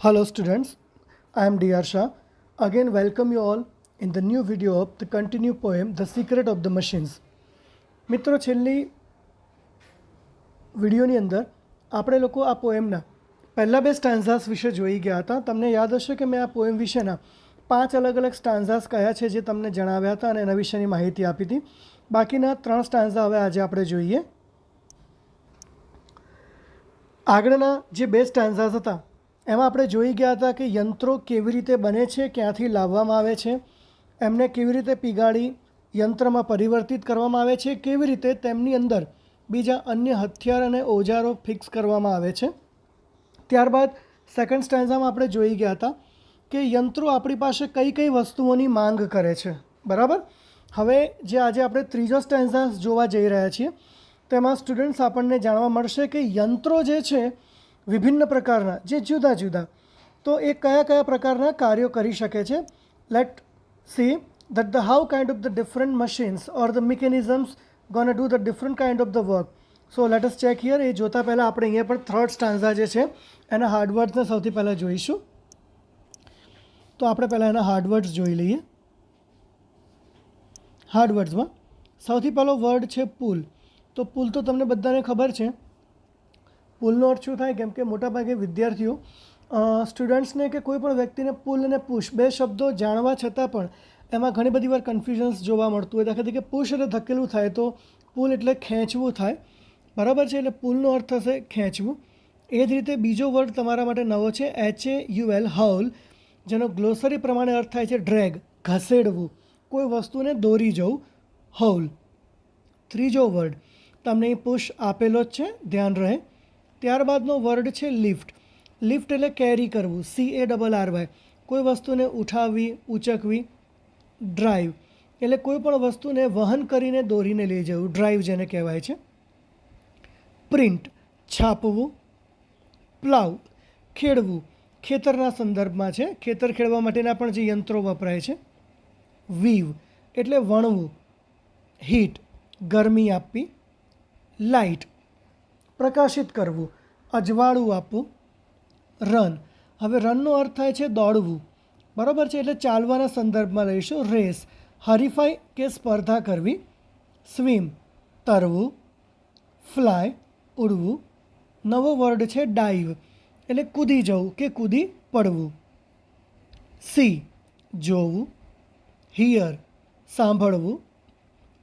Hello students, I am D.R. Shah. Again welcome you all in the new video of the continued poem The Secret of the Machines. મિત્રો છેલ્લી વિડીયોની અંદર આપણે લોકો આ પોએમના પહેલાં બે સ્ટાન્ઝાસ વિશે જોઈ ગયા હતા. તમને યાદ હશે કે મેં આ પોએમ વિશેના 5 અલગ અલગ સ્ટાન્ઝાસ કયા છે જે તમને જણાવ્યા હતા અને એના વિશેની માહિતી આપી હતી. બાકીના 3 સ્ટાન્ઝા હવે આજે આપણે જોઈએ. આગળના જે બે સ્ટાન્ઝાસ હતા એમાં આપણે જોઈ ગયા હતા કે યંત્રો કેવી રીતે બને છે, ક્યાંથી લાવવામાં આવે છે, એમને કેવી રીતે પીગાળી યંત્રમાં પરિવર્તિત કરવામાં આવે છે, કેવી રીતે તેમની અંદર બીજા અન્ય હથિયાર અને ઓજારો ફિક્સ કરવામાં આવે છે. ત્યારબાદ સેકન્ડ સ્ટેન્ઝામાં આપણે જોઈ ગયા હતા કે યંત્રો આપણી પાસે કઈ કઈ વસ્તુઓની માંગ કરે છે. બરાબર. હવે જે આજે આપણે ત્રીજો સ્ટેન્ઝા જોવા જઈ રહ્યા છીએ તેમાં સ્ટુડન્ટ્સ આપણને જાણવા મળશે કે યંત્રો જે છે વિભિન્ન પ્રકારના, જે જુદા જુદા, તો એ કયા કયા પ્રકારના કાર્યો કરી શકે છે. Let see that the how kind of the different machines or the mechanisms gonna do the different kind of the work. So let us check here. એ જોતા પહેલાં આપણે અહીંયા પણ થર્ડ સ્ટાન્ઝા જે છે એના હાર્ડવર્ડ્સને સૌથી પહેલાં જોઈશું. તો આપણે પહેલાં એના હાર્ડવર્ડ્સ જોઈ લઈએ. હાર્ડવર્ડ્સમાં સૌથી પહેલો વર્ડ છે પુલ. તો પુલ તો તમને બધાને ખબર છે. પુલનો અર્થ શું થાય? કેમ કે મોટાભાગે વિદ્યાર્થીઓ સ્ટુડન્ટ્સને કે કોઈ પણ વ્યક્તિને પુલ અને પુશ બે શબ્દો જાણવા છતાં પણ એમાં ઘણી બધી વાર કન્ફ્યુઝન્સ જોવા મળતું હોય. દાખલા તરીકે પુશ એટલે ધકેલવું થાય, તો પુલ એટલે ખેંચવું થાય. બરાબર છે. એટલે પુલનો અર્થ થશે ખેંચવું. એ જ રીતે બીજો વર્ડ તમારા માટે નવો છે, HAUL, હાઉલ, જેનો ગ્લોસરી પ્રમાણે અર્થ થાય છે ડ્રેગ, ઘસેડવું, કોઈ વસ્તુને દોરી જવું, હાઉલ. ત્રીજો વર્ડ તમને અહીં પુશ આપેલો જ છે, ધ્યાન રહે. ત્યારબાદનો વર્ડ છે લિફ્ટ. લિફ્ટ એટલે કેરી કરવું, CARRY, કોઈ વસ્તુને ઉઠાવવી, ઉચકવી. ડ્રાઈવ એટલે કોઈ પણ વસ્તુને વહન કરીને દોરીને લઈ જવું, ડ્રાઈવ જેને કહેવાય છે. પ્રિન્ટ છાપવું. પ્લાવ ખેડવું, ખેતરના સંદર્ભમાં છે, ખેતર ખેડવા માટેના પણ જે યંત્રો વપરાય છે. વીવ એટલે વણવું. હીટ ગરમી આપવી. લાઇટ પ્રકાશિત કરવું, અજવાળું આપવું. રન, હવે રનનો અર્થ થાય છે દોડવું. બરાબર છે. એટલે ચાલવાના સંદર્ભમાં લઈશું. રેસ હરીફાઈ કે સ્પર્ધા કરવી. સ્વિમ તરવું. ફ્લાય ઉડવું. નવો વર્ડ છે ડાઈવ એટલે કૂદી જવું કે કૂદી પડવું. સી જોવું. હિયર સાંભળવું.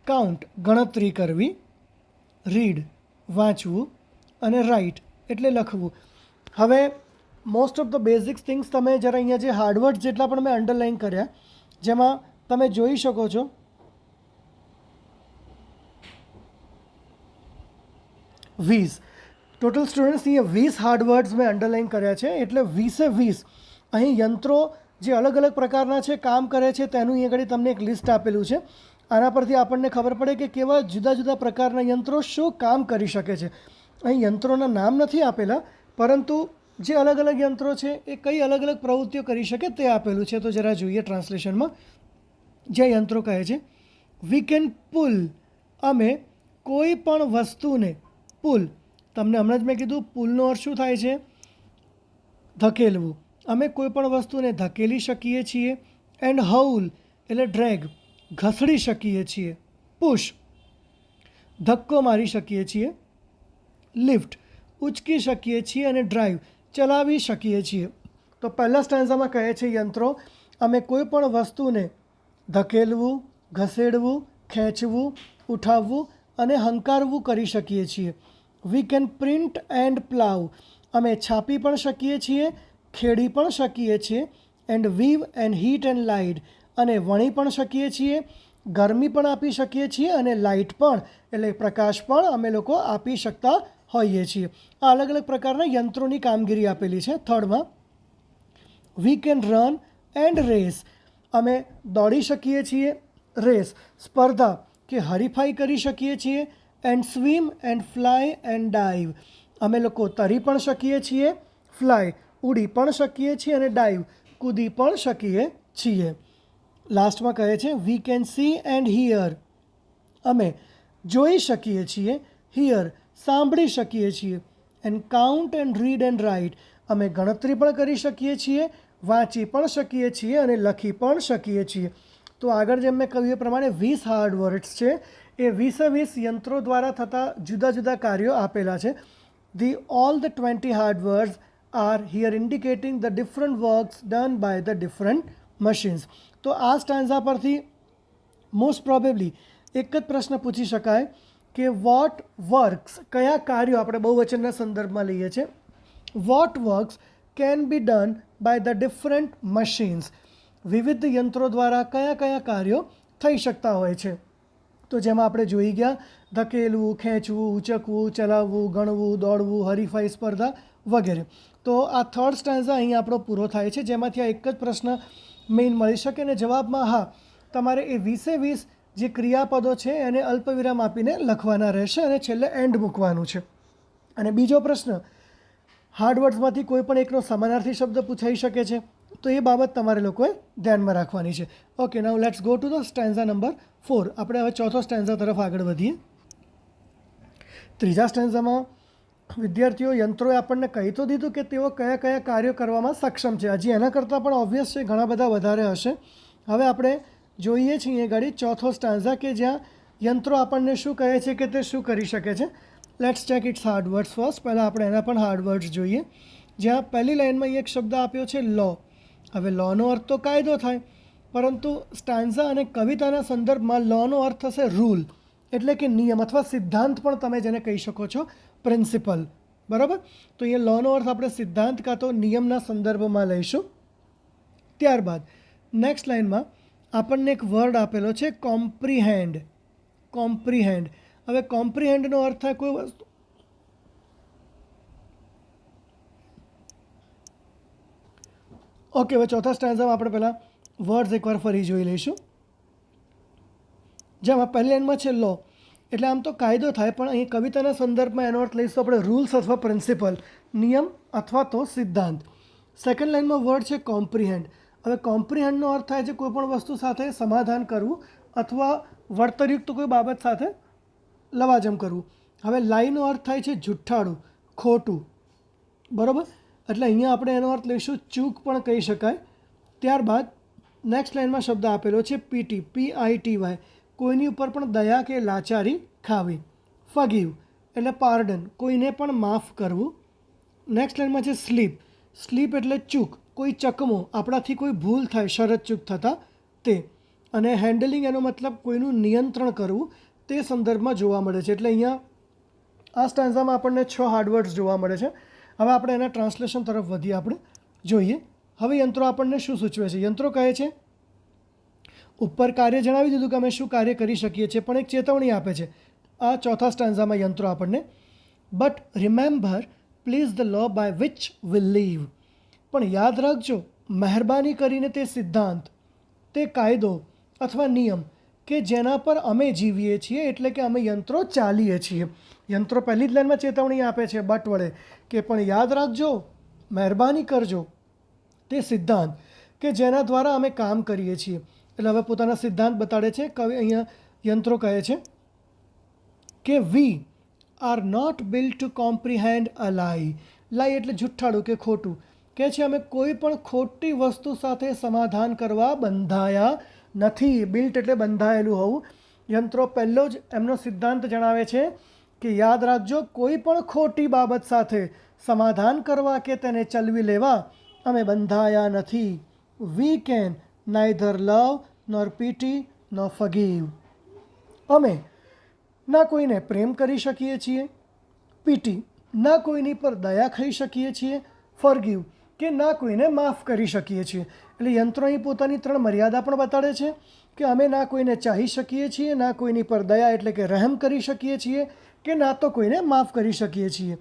કાઉન્ટ ગણતરી કરવી. રીડ વાંચવું. અને રાઇટ એટલે લખવું. હવે most of the basics things તમે જરા અહીંયા જે હાર્ડવર્ડ જેટલા પણ મેં અંડરલાઇન કર્યા, જેમાં તમે જોઈ શકો છો વીસ. ટોટલ સ્ટુડન્ટ્સ અહીંયા 20 હાર્ડવર્ડ્સ મેં અંડરલાઇન કર્યા છે. એટલે 20 અહીં યંત્રો જે અલગ અલગ પ્રકારના છે, કામ કરે છે, તેનું અહીંયા આગળ તમને એક લિસ્ટ આપેલું છે. આના પરથી આપણને ખબર પડે કે કેવા જુદા જુદા પ્રકારના યંત્રો શું કામ કરી શકે છે. અહીં યંત્રોના નામ નથી આપેલા, પરંતુ જે અલગ અલગ યંત્રો છે એ કઈ અલગ અલગ પ્રવૃત્તિઓ કરી શકે તે આપેલું છે. તો જરા જોઈએ ટ્રાન્સલેશનમાં. જે યંત્રો કહે છે વી કેન પુલ, અમે કોઈ પણ વસ્તુને પુલ, તમને હમણાં જ મેં કીધું પુલનો અર્થ શું થાય છે? ધકેલવું. અમે કોઈ પણ વસ્તુને ધકેલી શકીએ છીએ. એન્ડ હાઉલ એટલે ડ્રેગ, ઘસડી શકીએ છીએ. પુશ ધક્કો મારી શકીએ છીએ. લિફ્ટ ઉચકી શકીએ છીએ. અને ડ્રાઈવ ચલાવી શકીએ છીએ. તો પહેલા સ્ટેન્ઝામાં કહે છે યંત્રો અમે કોઈ પણ વસ્તુને ધકેલવું, ઘસેડવું, ખેંચવું, ઉઠાવવું અને હંકારવું કરી શકીએ છીએ. We can print and plough, અમે છાપી પણ શકીએ છીએ, ખેડી પણ શકીએ છીએ. And weave and heat and light, અને વણી પણ શકીએ છીએ, ગરમી પણ આપી શકીએ છીએ, અને લાઇટ પણ એટલે પ્રકાશ પણ અમે લોકો આપી શકતા હોઈએ છીએ. આ અલગ અલગ પ્રકારના યંત્રોની કામગીરી આપેલી છે. થર્ડમાં we can run and race, અમે દોડી શકીએ છીએ. રેસ સ્પર્ધા કે હરીફાઈ કરી શકીએ છીએ. And swim and fly and dive, અમે લોકો તરી પણ શકીએ છીએ. ફ્લાય ઉડી પણ શકીએ છીએ. અને ડાઈવ કૂદી પણ શકીએ છીએ. લાસ્ટમાં કહે છે we can see and here, અમે જોઈ શકીએ છીએ. હિયર સાંભળી શકીએ છીએ. And count and read and write, અમે ગણતરી પણ કરી શકીએ છીએ, વાંચી પણ શકીએ છીએ અને લખી પણ શકીએ છીએ. તો આગળ જેમ મેં કહ્યું એ પ્રમાણે 20 હાર્ડ વર્ડ્સ છે. એ 20 યંત્રો દ્વારા થતા જુદા જુદા કાર્યો આપેલા છે. all the 20 hard words are here indicating the different works done by the different machines. તો આ સ્ટાન્ઝા પરથી મોસ્ટ પ્રોબેબલી એક જ પ્રશ્ન પૂછી શકાય કે વોટ વર્ક્સ, કયા કાર્યો, આપણે બહુવચનના સંદર્ભમાં લઈએ છીએ, what works can be done by the different machines, વિવિધ યંત્રો દ્વારા કયા કયા કાર્યો થઈ શકતા હોય છે. તો જેમાં આપણે જોઈ ગયા ધકેલવું, ખેંચવું, ઉચકવું, ચલાવવું, ગણવું, દોડવું, હરીફાઈ, સ્પર્ધા વગેરે. તો આ થર્ડ સ્ટાન્ઝા અહીં આપણો પૂરો થાય છે, જેમાંથી આ એક જ પ્રશ્ન મેઇન મળી શકે અને જવાબમાં હા તમારે એ 20 જે ક્રિયાપદો છે એને અલ્પવિરામ આપીને લખવાના રહેશે અને છેલ્લે એન્ડ મૂકવાનું છે. અને બીજો પ્રશ્ન, હાર્ડવર્ડ્સમાંથી કોઈ પણ એકનો સમાનાર્થી શબ્દ પૂછાઈ શકે છે, તો એ બાબત તમારે લોકોએ ધ્યાનમાં રાખવાની છે. Okay, now let's go to the stanza number 4. આપણે હવે ચોથો સ્ટેન્ઝા તરફ આગળ વધીએ. ત્રીજા સ્ટેન્ઝામાં વિદ્યાર્થીઓ યંત્રોએ આપણને કહી તો દીધું કે તેઓ કયા કયા કાર્યો કરવામાં સક્ષમ છે. હજી એના કરતાં પણ ઓબ્વિયસ છે, ઘણા બધા વધારે હશે. હવે આપણે જોઈએ છીએ ગાડી ચોથો સ્ટાન્ઝા કે જ્યાં યંત્રો આપણને શું કહે છે કે તે શું કરી શકે છે. Let's check its hard words first. પહેલાં આપણે એના પણ હાર્ડ વર્ડ્સ જોઈએ. જ્યાં પહેલી લાઇનમાં એક શબ્દ આપ્યો છે લો. હવે લોનો અર્થ તો કાયદો થાય, પરંતુ સ્ટાન્ઝા અને કવિતાના સંદર્ભમાં લોનો અર્થ થશે રૂલ, એટલે કે નિયમ અથવા સિદ્ધાંત પણ તમે જેને કહી શકો છો, પ્રિન્સિપલ. બરાબર? તો અહીંયા લોનો અર્થ આપણે સિદ્ધાંત કાં તો નિયમના સંદર્ભમાં લઈશું. ત્યારબાદ નેક્સ્ટ લાઇનમાં આપણને એક વર્ડ આપેલો છે કોમ્પ્રિહેન્ડ. કોમ્પ્રિહેન્ડ. હવે કોમ્પ્રિહેન્ડનો અર્થ થાય કોઈ વસ્તુ, ઓકે. હવે ચોથા સ્ટેન્ઝામાં આપણે પહેલાં વર્ડ્સ એકવાર ફરી જોઈ લઈશું. જેમાં પહેલી લાઇનમાં છે લો, એટલે આમ તો કાયદો થાય, પણ અહીં કવિતાના સંદર્ભમાં એનો અર્થ લઈશું આપણે રૂલ્સ અથવા પ્રિન્સિપલ, નિયમ અથવા તો સિદ્ધાંત. સેકન્ડ લાઇનમાં વર્ડ છે કોમ્પ્રિહેન્ડ. હવે કોમ્પ્રિહેન્ડનો અર્થ થાય છે કોઈ પણ વસ્તુ સાથે સમાધાન કરવું અથવા વળતરયુક્ત કોઈ બાબત સાથે લવાજમ કરવું. હવે લાઈનો અર્થ થાય છે જુઠ્ઠાણું, ખોટું. બરાબર? એટલે અહીંયા આપણે એનો અર્થ લઈશું ચૂક પણ કહી શકાય. ત્યારબાદ નેક્સ્ટ લાઇનમાં શબ્દ આપેલો છે પીટી, PITY, કોઈની ઉપર પણ દયા કે લાચારી ખાવી. ફગીવ એટલે પાર્ડન, કોઈને પણ માફ કરવું. નેક્સ્ટ લાઇનમાં છે સ્લીપ. સ્લીપ એટલે ચૂક, કોઈ ચકમો, આપણાથી કોઈ ભૂલ થાય, શરત ચૂક થતાં તે. અને હેન્ડલિંગ એનો મતલબ કોઈનું નિયંત્રણ કરવું, તે સંદર્ભમાં જોવા મળે છે. એટલે અહીંયા આ સ્ટાન્ઝામાં આપણને 6 હાર્ડવર્ડ્સ જોવા મળે છે. હવે આપણે એના ટ્રાન્સલેશન તરફ વધીએ. આપણે જોઈએ હવે યંત્રો આપણને શું સૂચવે છે. યંત્રો કહે છે, ઉપર કાર્ય જણાવી દીધું કે અમે શું કાર્ય કરી શકીએ છીએ, પણ એક ચેતવણી આપે છે આ ચોથા સ્ટાન્ઝામાં યંત્રો આપણને. But remember please the law by which will live. પણ યાદ રાખજો, મહેરબાની કરીને તે સિદ્ધાંત, તે કાયદો અથવા નિયમ કે જેના પર અમે જીવીએ છીએ, એટલે કે અમે યંત્રો ચાલીએ છીએ. યંત્રો પહેલી જ લાઇનમાં ચેતવણી આપે છે બટ વડે કે પણ યાદ રાખજો, મહેરબાની કરજો તે સિદ્ધાંત કે જેના દ્વારા અમે કામ કરીએ છીએ. એટલે હવે પોતાના સિદ્ધાંત બતાડે છે. કવિ અહીંયા યંત્રો કહે છે કે we are not built to comprehend a lie. Lie એટલે જુઠ્ઠાણું કે ખોટું. કહે છે અમે કોઈ પણ ખોટી વસ્તુ સાથે સમાધાન કરવા બંધાયા નથી. બિલ્ટ એટલે બંધાયેલું હોવું. યંત્રો પહેલો જ એમનો સિદ્ધાંત જણાવે છે કે યાદ રાખજો, કોઈ પણ ખોટી બાબત સાથે સમાધાન કરવા કે તેને ચલવી લેવા અમે બંધાયા નથી. We can neither love nor pity nor forgive. અમે ના કોઈને પ્રેમ કરી શકીએ છીએ, પીટી ના કોઈની પર દયા ખાઈ શકીએ છીએ, ફોરગીવ કે ના કોઈને માફ કરી શકીએ છીએ. એટલે યંત્રો અહીં પોતાની 3 મર્યાદા પણ બતાડે છે કે અમે ના કોઈને ચાહી શકીએ છીએ, ના કોઈની પર દયા એટલે કે રહેમ કરી શકીએ છીએ, કે ના તો કોઈને માફ કરી શકીએ છીએ.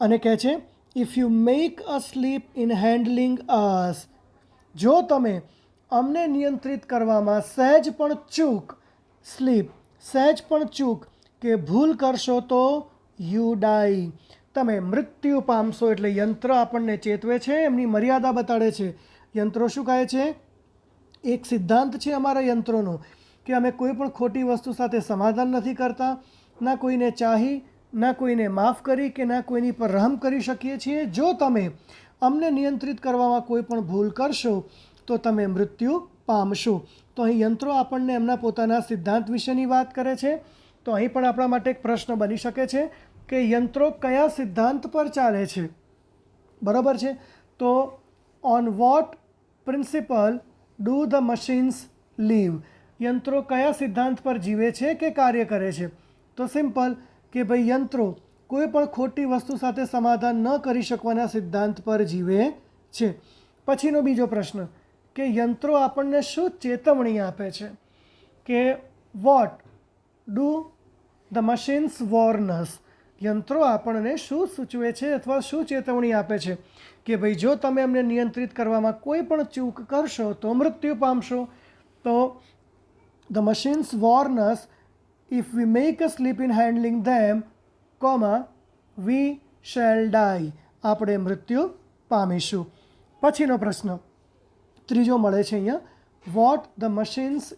અને કહે છે if you make a slip in handling us, જો તમે અમને નિયંત્રિત કરવામાં સહેજ પણ ચૂક, સ્લીપ સહેજ પણ ચૂક કે ભૂલ કરશો તો યુ ડાઈ, તમે મૃત્યુ પામશો. એટલે યંત્ર આપણને ચેતવે છે, એમની મર્યાદા બતાડે છે. યંત્રો શું કહે છે? એક સિદ્ધાંત છે અમારા યંત્રોનો કે અમે કોઈ પણ ખોટી વસ્તુ સાથે સમાધાન નથી કરતા, ના કોઈને ચાહી, ના કોઈને માફ કરી કે ના કોઈની પર રહમ કરી શકીએ છીએ. જો તમે અમને નિયંત્રિત કરવામાં કોઈ પણ ભૂલ કરશો તો તમે મૃત્યુ પામશો. તો અહીં યંત્રો આપણને એમના પોતાના સિદ્ધાંત વિશેની વાત કરે છે. તો અહીં પણ આપણા માટે એક પ્રશ્ન બની શકે છે કે યંત્રો કયા સિદ્ધાંત પર ચાલે છે. બરાબર છે. તો on what principle do the machines live? યંત્રો કયા સિદ્ધાંત પર જીવે છે કે કાર્ય કરે છે? તો સિમ્પલ કે ભાઈ યંત્રો કોઈ પણ ખોટી વસ્તુ સાથે સમાધાન ન કરી શકવાના સિદ્ધાંત પર જીવે છે. પછીનો બીજો પ્રશ્ન કે યંત્રો આપણને શું ચેતવણી આપે છે? કે વોટ ડુ ધ મશીન્સ વોર્નસ? યંત્રો આપણને શું સૂચવે છે અથવા શું ચેતવણી આપે છે કે ભાઈ જો તમે એમને નિયંત્રિત કરવામાં કોઈ પણ ચૂક કરશો તો મૃત્યુ પામશો. તો the machines warns if we make a slip in handling them, we shall die. આપણે મૃત્યુ પામીશું. પછીનો પ્રશ્ન ત્રીજો મળે છે અહીંયા, what the machines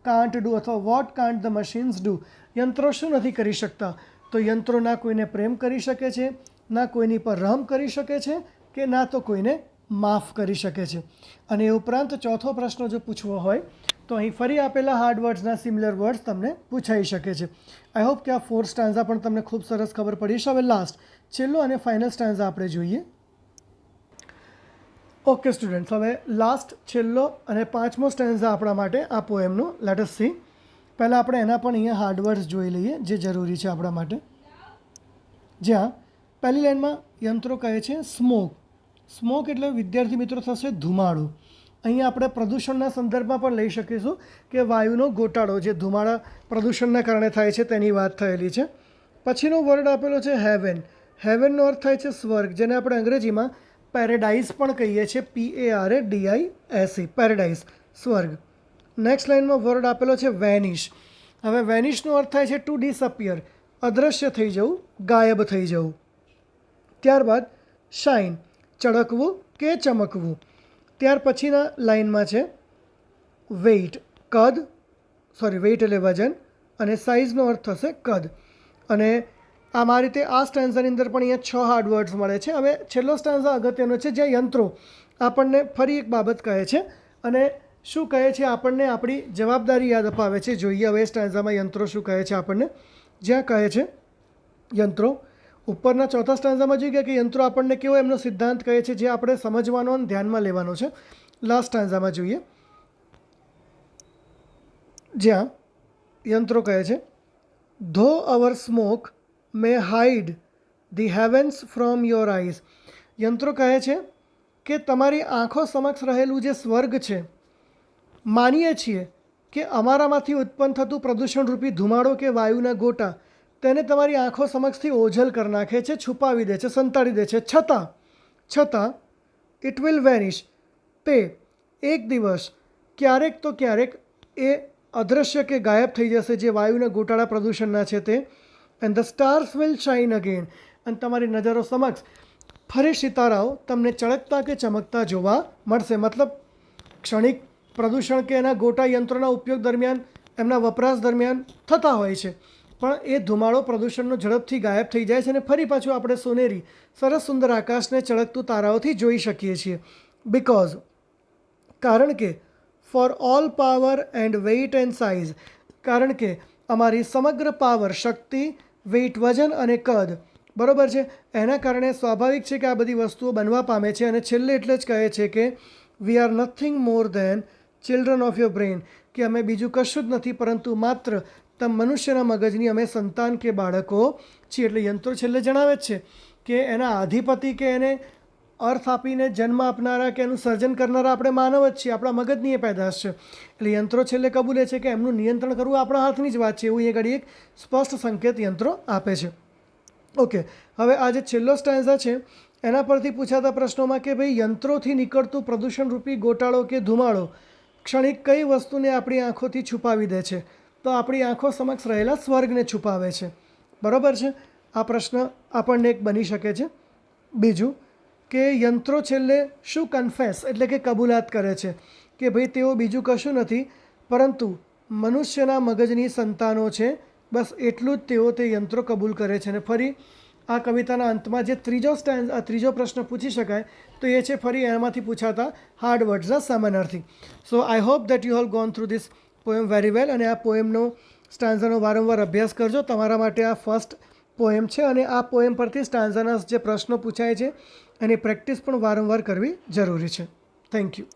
can't do અથવા what can't the machines do? યંત્રો શું નથી કરી શકતા? તો યંત્રો ના કોઈને પ્રેમ કરી શકે છે, ના કોઈની પર રહમ કરી શકે છે, કે ના તો કોઈને માફ કરી શકે છે. અને એ ઉપરાંત ચોથો પ્રશ્ન જો પૂછવો હોય તો અહીં ફરી આપેલા હાર્ડ વર્ડ્સના સિમિલર વર્ડ્સ તમને પૂછાઈ શકે છે. આઈ હોપ કે આ 4 સ્ટાન્ઝા પણ તમને ખૂબ સરસ ખબર પડી છે. હવે લાસ્ટ છેલ્લો અને ફાઇનલ સ્ટાન્ઝા આપણે જોઈએ. ઓકે સ્ટુડન્ટ્સ, હવે લાસ્ટ છેલ્લો અને 5મો સ્ટેન્ઝા આપણા માટે આ પોએમનો. Let S C. પહેલાં આપણે એના પણ અહીંયા હાર્ડ વર્ડ્સ જોઈ લઈએ જે જરૂરી છે આપણા માટે. જ્યાં પહેલી લાઇનમાં યંત્રો કહે છે સ્મોક. સ્મોક એટલે વિદ્યાર્થી મિત્રો થશે ધુમાડો. અહીંયા આપણે પ્રદૂષણના સંદર્ભમાં પણ લઈ શકીશું કે વાયુનો ગોટાળો જે ધુમાડા પ્રદૂષણના કારણે થાય છે તેની વાત થયેલી છે. પછીનો વર્ડ આપેલો છે હેવન. હેવનનો અર્થ થાય છે સ્વર્ગ, જેને આપણે અંગ્રેજીમાં પેરેડાઇઝ પણ કહીએ છીએ. PARADISE, પેરેડાઇઝ, સ્વર્ગ. નેક્સ્ટ લાઇનમાં વર્ડ આપેલો છે વેનિશ. હવે વેનિશનો અર્થ થાય છે ટુ ડિસઅપિયર, અદૃશ્ય થઈ જવું, ગાયબ થઈ જવું. ત્યારબાદ શાઇન, ચળકવું કે ચમકવું. ત્યાર પછીના લાઇનમાં છે વેઇટ, કદ, વેઇટ એટલે વજન, અને સાઇઝનો અર્થ થશે કદ. અને આ રીતે આ સ્ટેન્ઝાની અંદર પણ અહીંયા 6 હાર્ડ વર્ડ્સ મળે છે. હવે છેલ્લો સ્ટેન્ઝા અગત્યનો છે જ્યાં યંત્રો આપણને ફરી એક બાબત કહે છે અને શું કહે છે આપણને આપણી જવાબદારી યાદ અપાવે છે. જોઈએ હવે સ્ટેન્ઝામાં યંત્રો શું કહે છે આપણને. જ્યાં કહે છે યંત્રો, ઉપરના ચોથા સ્ટેન્ઝામાં જોઈ ગયા કે યંત્રો આપણને કેવો એમનો સિદ્ધાંત કહે છે જે આપણે સમજવાનો અને ધ્યાનમાં લેવાનો છે. લાસ્ટ સ્ટેન્ઝામાં જોઈએ જ્યાં યંત્રો કહે છે though our smoke may hide the heavens from your eyes. યંત્રો કહે છે કે તમારી આંખો સમક્ષ રહેલું જે સ્વર્ગ છે, માનીએ છીએ કે અમારામાંથી ઉત્પન્ન થતું પ્રદૂષણરૂપી ધુમાડો કે વાયુના ગોટા તેને તમારી આંખો સમક્ષથી ઓઝલ કરી નાખે છે, છુપાવી દે છે, સંતાડી દે છે. છતાં ઇટ વિલ વેનિશ, તે એક દિવસ ક્યારેક તો ક્યારેક એ અદૃશ્ય કે ગાયબ થઈ જશે જે વાયુના ગોટાળા પ્રદૂષણના છે તે. And the stars will shine again, અને તમારી નજરો સમક્ષ ફરી સિતારાઓ તમને ચળકતા કે ચમકતા જોવા મળશે. મતલબ ક્ષણિક પ્રદૂષણ કે એના ગોટા યંત્રોના ઉપયોગ દરમિયાન, એમના વપરાશ દરમિયાન થતા હોય છે, પણ એ ધુમાડો પ્રદૂષણનો ઝડપથી ગાયબ થઈ જાય છે અને ફરી પાછું આપણે સોનેરી સરસ સુંદર આકાશને ચળકતું તારાઓથી જોઈ શકીએ છીએ. બિકોઝ, કારણ કે for all power and weight and size, કારણ કે અમારી સમગ્ર પાવર, શક્તિ, વેઇટ, વજન અને કદ, બરાબર છે, એના કારણે સ્વાભાવિક છે કે આ બધી વસ્તુઓ બનવા પામે છે. અને છેલ્લે એટલે જ કહે છે કે we are nothing more than children of your brain, કે અમે બીજું કશું જ નથી પરંતુ માત્ર મનુષ્યના મગજની અમે સંતાન કે બાળકો છીએ. એટલે યંત્રો છેલ્લે જણાવે જ છે કે એના અધિપતિ કે એને અર્થ આપીને જન્મ આપનારા કે એનું સર્જન કરનારા આપણે માનવ જ છીએ, આપણા મગજની એ પેદાશ છે. એટલે યંત્રો છેલ્લે કબૂલે છે કે એમનું નિયંત્રણ કરવું આપણા હાથની જ વાત છે. એવું એ ઘડી એક સ્પષ્ટ સંકેત યંત્રો આપે છે. ઓકે, હવે આ જે છેલ્લો સ્ટેન્ઝા છે એના પરથી પૂછાતા પ્રશ્નોમાં કે ભાઈ યંત્રોથી નીકળતું પ્રદૂષણરૂપી ગોટાળો કે ધુમાડો ક્ષણિક કઈ વસ્તુને આપણી આંખોથી છુપાવી દે છે? તો આપણી આંખો સમક્ષ રહેલા સ્વર્ગને છુપાવે છે. બરાબર છે. આ પ્રશ્ન આપણને એક બની શકે છે. બીજું કે યંત્રો છેલ્લે શું કન્ફેસ એટલે કે કબૂલાત કરે છે કે ભાઈ તેઓ બીજું કશું નથી પરંતુ મનુષ્યના મગજની સંતાનો છે. બસ એટલું જ તેઓ તે યંત્રો કબૂલ કરે છે. અને ફરી આ કવિતાના અંતમાં જે ત્રીજો પ્રશ્ન પૂછી શકાય તો એ છે ફરી એમાંથી પૂછાતા હાર્ડ વર્ડ્સના સમાનાર્થી. So I hope that you have gone through this poem very well. અને આ પોએમનો સ્ટાન્ઝાનો વારંવાર અભ્યાસ કરજો. તમારા માટે આ ફર્સ્ટ પોએમ છે અને આ પોએમ પરથી સ્ટાન્ઝાના જે પ્રશ્નો પૂછાય છે એની પ્રેક્ટિસ પણ વારંવાર કરવી જરૂરી છે. Thank you.